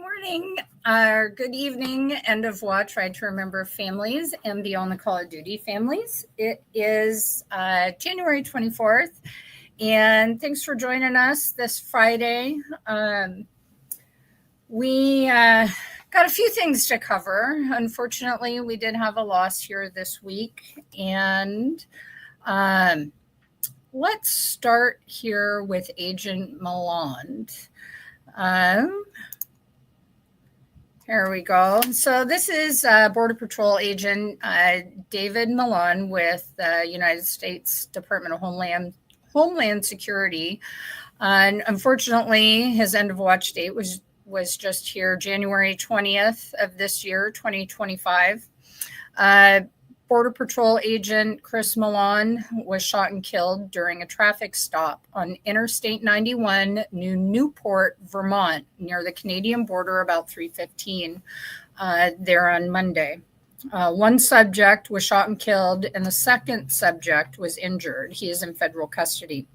morning or good evening, end of watch. Try to remember families and beyond the Call of Duty families. It is January 24th, and thanks for joining us this Friday. We got a few things to cover. Unfortunately, we did have a loss here this week, and let's start here with Agent Malond. Here we go. So this is Border Patrol agent David Malone with the United States Department of Homeland Security. And unfortunately, his end of watch date was just here, January 20th of this year, 2025. Border Patrol agent Chris Malone was shot and killed during a traffic stop on Interstate 91, New Newport, Vermont, near the Canadian border, about 3:15 there on Monday. One subject was shot and killed, and the second subject was injured. He is in federal custody.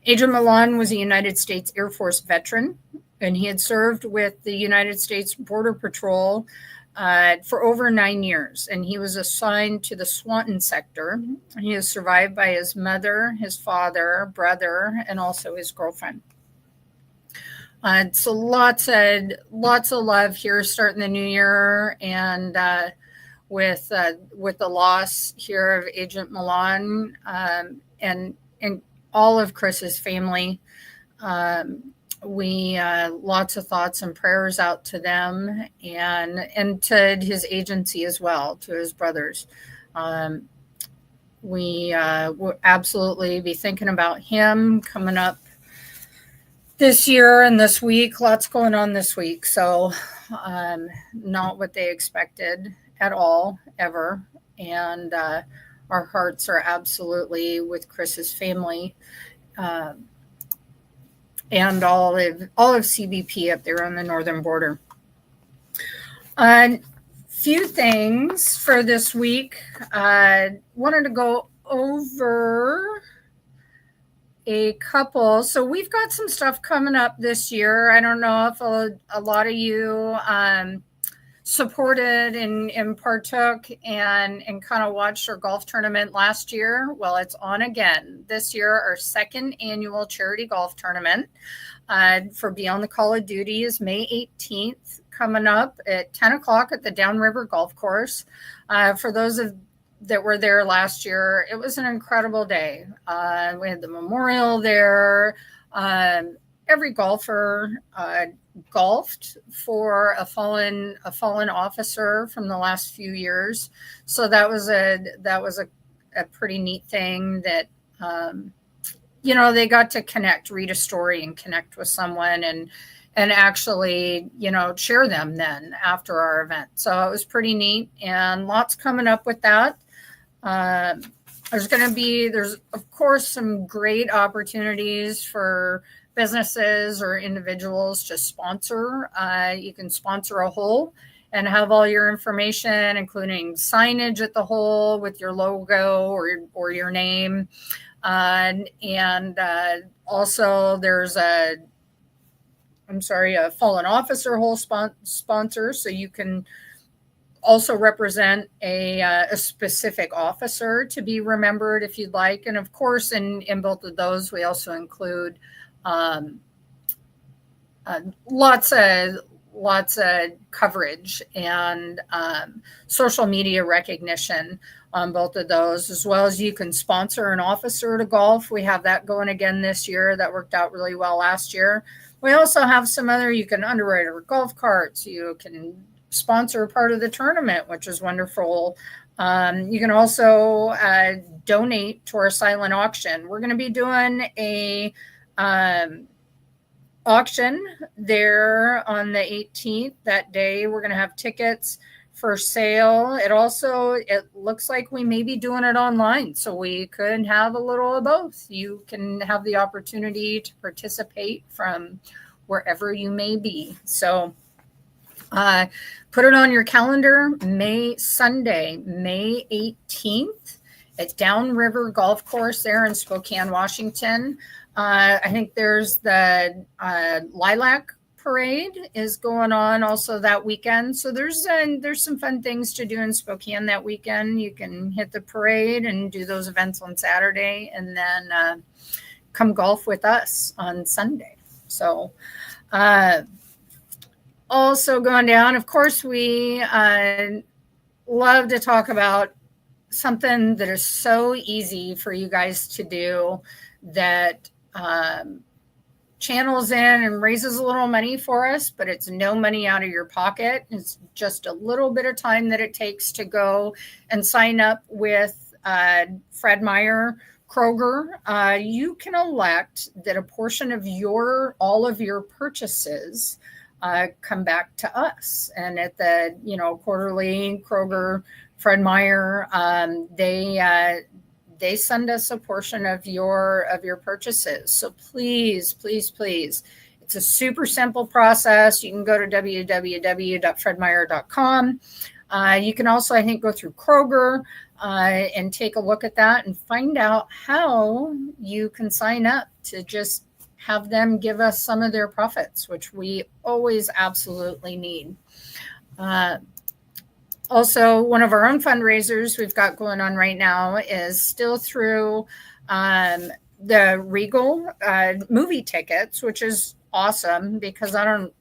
Agent Malone was a United States Air Force veteran, and he had served with the United States Border Patrol for over 9 years, and he was assigned to the Swanton sector. He is survived by his mother, his father, brother, and also his girlfriend. So lots of love here starting the new year, and with the loss here of Agent Malone and all of Chris's family. We lots of thoughts and prayers out to them and to his agency as well, to his brothers. We will absolutely be thinking about him coming up this year and this week. Lots going on this week. So not what they expected at all, ever. And our hearts are absolutely with Chris's family. And all of CBP up there on the northern border. Few things for this week. Wanted to go over a couple. So we've got some stuff coming up this year. I don't know if a lot of you supported and partook and kind of watched our golf tournament last year. Well, it's on again this year. Our second annual charity golf tournament for Beyond the Call of Duty is May 18th, coming up at 10 o'clock at the Downriver Golf Course. For those that were there last year, it was an incredible day. We had the memorial there. Every golfer golfed for a fallen officer from the last few years. So that was a pretty neat thing that they got to read a story and connect with someone and actually share them then after our event. So it was pretty neat, and lots coming up with that. There's of course some great opportunities for businesses or individuals to sponsor. You can sponsor a hole and have all your information, including signage at the hole with your logo or your name. And also there's a fallen officer hole sponsor. So you can also represent a specific officer to be remembered if you'd like. And of course, in both of those, we also include lots of coverage and social media recognition on both of those, as well as you can sponsor an officer to golf. We have that going again this year. That worked out really well last year. We also have some other, you can underwrite our golf carts. You can sponsor a part of the tournament, which is wonderful. You can also donate to our silent auction. We're going to be doing a auction there on the 18th. That day we're going to have tickets for sale. It looks like we may be doing it online, so we could have a little of both. You can have the opportunity to participate from wherever you may be. So put it on your calendar. Sunday, May 18th at Downriver Golf Course there in Spokane, Washington. I think there's the Lilac parade is going on also that weekend. So there's some fun things to do in Spokane that weekend. You can hit the parade and do those events on Saturday, and then come golf with us on Sunday. So also going down, of course, we love to talk about something that is so easy for you guys to do that channels in and raises a little money for us, but it's no money out of your pocket. It's just a little bit of time that it takes to go and sign up with Fred Meyer Kroger. You can elect that a portion of all of your purchases come back to us. And at the quarterly Kroger Fred Meyer, they send us a portion of your purchases. So please, please, please, it's a super simple process. You can go to www.fredmeyer.com. You can also, I think, go through Kroger and take a look at that and find out how you can sign up to just have them give us some of their profits, which we always absolutely need. Also, one of our own fundraisers we've got going on right now is still through the Regal movie tickets, which is awesome because I don't,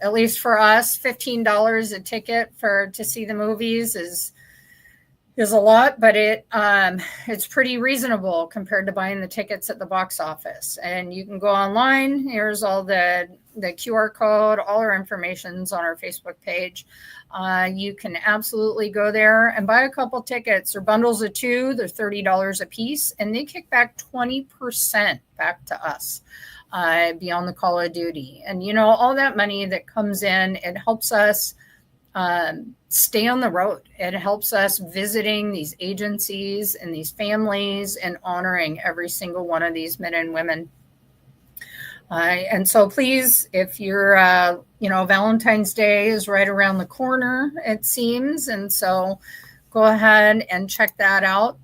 at least for us, $15 a ticket to see the movies is a lot, but it's pretty reasonable compared to buying the tickets at the box office. And you can go online. Here's all the QR code, all our information's on our Facebook page. You can absolutely go there and buy a couple tickets or bundles of two. They're $30 a piece, and they kick back 20% back to us beyond the call of duty. And all that money that comes in, it helps us stay on the road. It helps us visiting these agencies and these families and honoring every single one of these men and women. And so please, if you're, Valentine's Day is right around the corner, it seems. And so go ahead and check that out.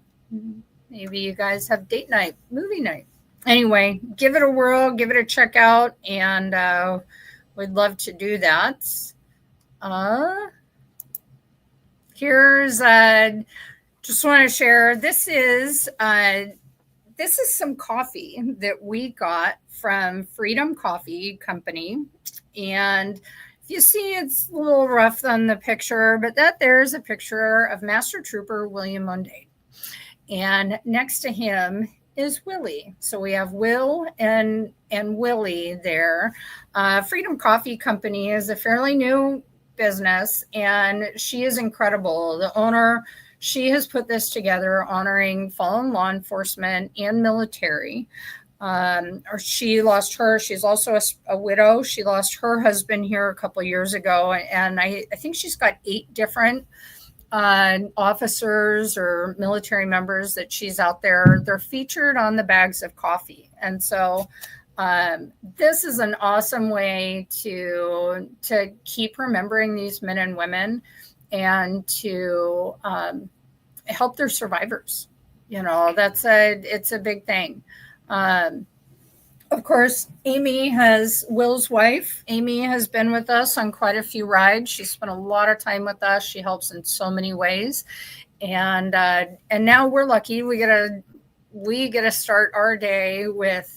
Maybe you guys have date night, movie night. Anyway, give it a whirl, give it a check out, and we'd love to do that. Here's just want to share. This is some coffee that we got from Freedom Coffee Company, and if you see, it's a little rough on the picture, but there's a picture of Master Trooper William Munday, and next to him is Willie. So we have Will and Willie there. Freedom Coffee Company is a fairly new business, and she is incredible. The owner, she has put this together honoring fallen law enforcement and military. She's also a widow. She lost her husband here a couple of years ago, and I think she's got 8 different officers or military members that she's out there. They're featured on the bags of coffee, and so this is an awesome way to keep remembering these men and women and to help their survivors. It's a big thing. Of course, Will's wife, Amy has been with us on quite a few rides. She spent a lot of time with us. She helps in so many ways. And now we're lucky. We get to start our day with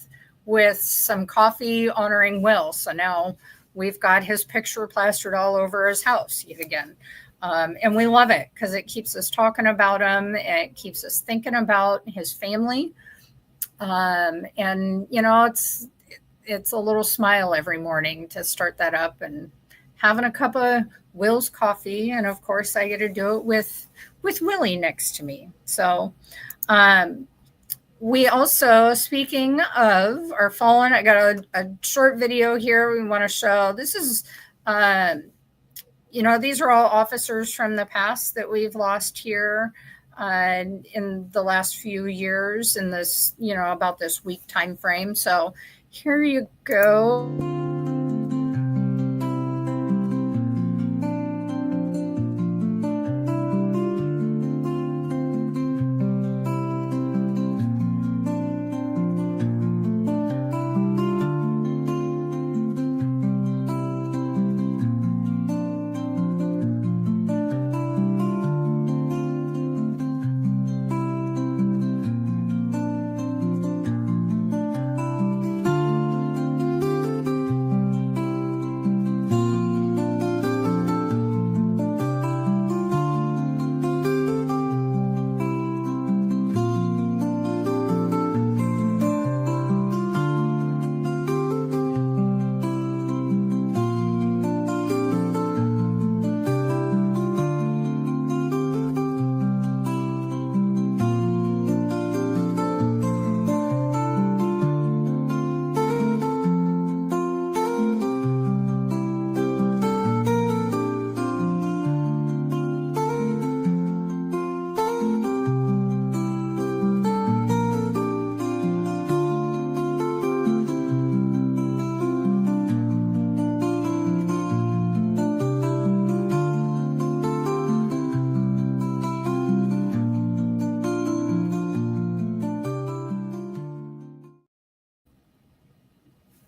some coffee honoring Will. So now we've got his picture plastered all over his house yet again. And we love it because it keeps us talking about him. It keeps us thinking about his family. And it's a little smile every morning to start that up and having a cup of Will's coffee. And of course I get to do it with Willie next to me. So, we also, speaking of our fallen, I got a short video here we want to show. This is, these are all officers from the past that we've lost here in the last few years in this, about this week time frame. So here you go.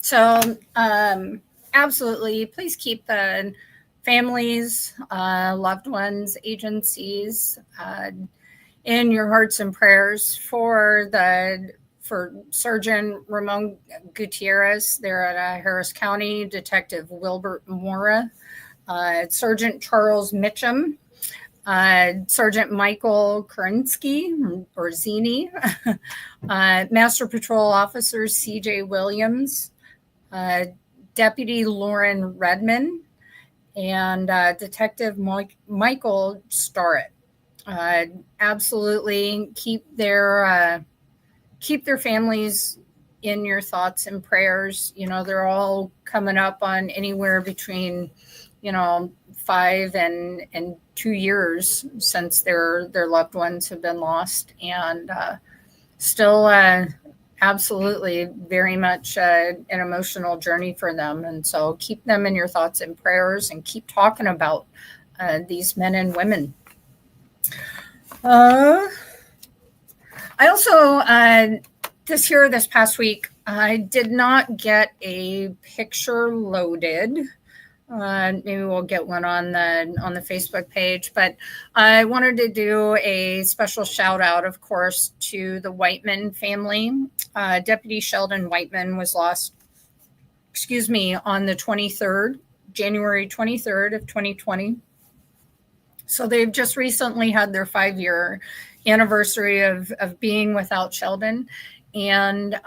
So absolutely, please keep the families, loved ones, agencies in your hearts and prayers for Sergeant Ramon Gutierrez there at Harris County, Detective Wilbert Mora, Sergeant Charles Mitchum, Sergeant Michael Kerensky or Zini, Master Patrol Officer C.J. Williams, Deputy Lauren Redman, and Detective Michael Starrett. Absolutely keep their families in your thoughts and prayers. You know, they're all coming up on anywhere between, 5 and 2 years since their loved ones have been lost, and still absolutely very much an emotional journey for them. And so keep them in your thoughts and prayers, and keep talking about these men and women. I also this past week, I did not get a picture loaded. Maybe we'll get one on the Facebook page, but I wanted to do a special shout out, of course, to the Whiteman family. Deputy Sheldon Whiteman was lost, on the 23rd, January 23rd of 2020. So they've just recently had their 5-year anniversary of being without Sheldon. And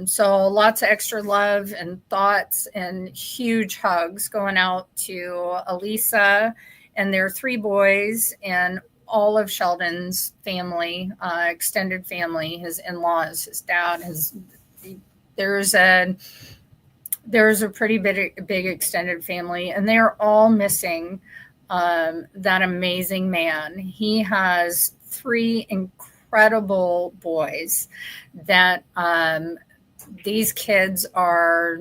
so lots of extra love and thoughts and huge hugs going out to Elisa and their 3 boys and all of Sheldon's family, extended family, his in-laws, his dad. There's a pretty big extended family, and they're all missing that amazing man. He has 3 incredible boys that these kids are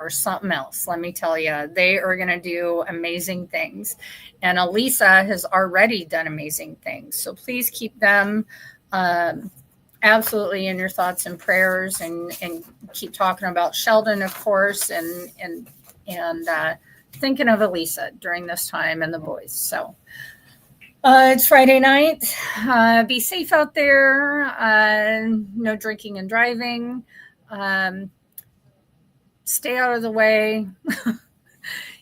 something else. Let me tell you, they are going to do amazing things. And Elisa has already done amazing things. So please keep them absolutely in your thoughts and prayers, and keep talking about Sheldon, of course, and thinking of Elisa during this time and the boys. So it's Friday night. Be safe out there. No drinking and driving. Stay out of the way.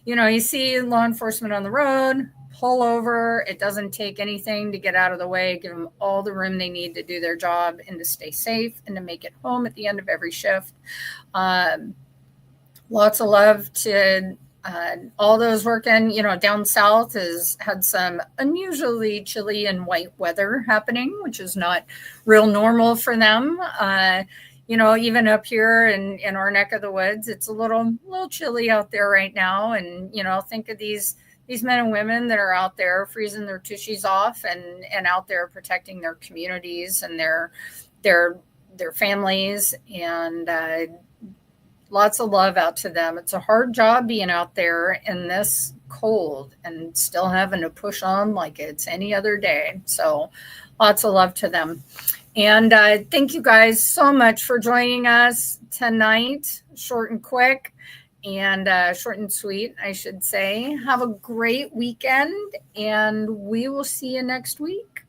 You see law enforcement on the road, pull over. It doesn't take anything to get out of the way. Give them all the room they need to do their job and to stay safe and to make it home at the end of every shift. Lots of love to all those working, down south has had some unusually chilly and white weather happening, which is not real normal for them. Even up here in our neck of the woods, it's a little chilly out there right now. And, think of these men and women that are out there freezing their tushies off and out there protecting their communities and their families, and lots of love out to them. It's a hard job being out there in this cold and still having to push on like it's any other day. So lots of love to them. And thank you guys so much for joining us tonight. Short and quick, and short and sweet, I should say. Have a great weekend, and we will see you next week.